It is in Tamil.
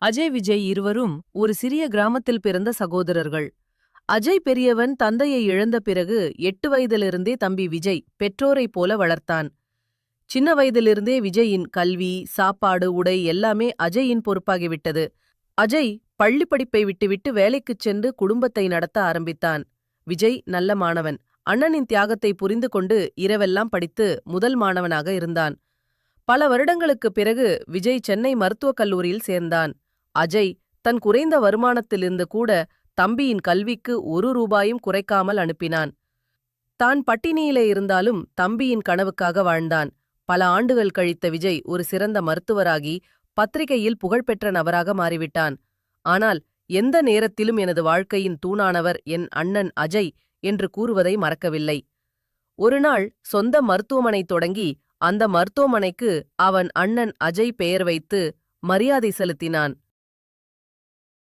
அஜய், விஜய் இருவரும் ஒரு சிறிய கிராமத்தில் பிறந்த சகோதரர்கள். அஜய் பெரியவன் தந்தையை இழந்த பிறகு 8 வயதிலிருந்தே தம்பி விஜய் பெற்றோரைப் போல வளர்த்தான். சின்ன வயதிலிருந்தே விஜயின் கல்வி, சாப்பாடு, உடை எல்லாமே அஜயின் பொறுப்பாகிவிட்டது. அஜய் பள்ளிப் படிப்பை விட்டுவிட்டு வேலைக்குச் சென்று குடும்பத்தை நடத்த ஆரம்பித்தான். விஜய் நல்ல மாணவன். அண்ணனின் தியாகத்தை புரிந்து கொண்டு இரவெல்லாம் படித்து முதல் மாணவனாக இருந்தான். பல வருடங்களுக்குப் பிறகு விஜய் சென்னை மருத்துவக் கல்லூரியில் சேர்ந்தான். அஜய் தன் குறைந்த வருமானத்திலிருந்து கூட தம்பியின் கல்விக்கு 1 ரூபாயும் குறைக்காமல் அனுப்பினான். தான் பட்டினியிலே இருந்தாலும் தம்பியின் கனவுக்காக வாழ்ந்தான். பல ஆண்டுகள் கழித்த விஜய் ஒரு சிறந்த மருத்துவராகி பத்திரிகையில் புகழ்பெற்ற நபராக மாறிவிட்டான். ஆனால் எந்த நேரத்திலும் எனது வாழ்க்கையின் தூணானவர் என் அண்ணன் அஜய் என்று கூறுவதை மறக்கவில்லை. ஒருநாள் சொந்த மருத்துவமனை தொடங்கி அந்த மருத்துவமனைக்கு அவன் அண்ணன் அஜய் பெயர் வைத்து மரியாதை செலுத்தினான்.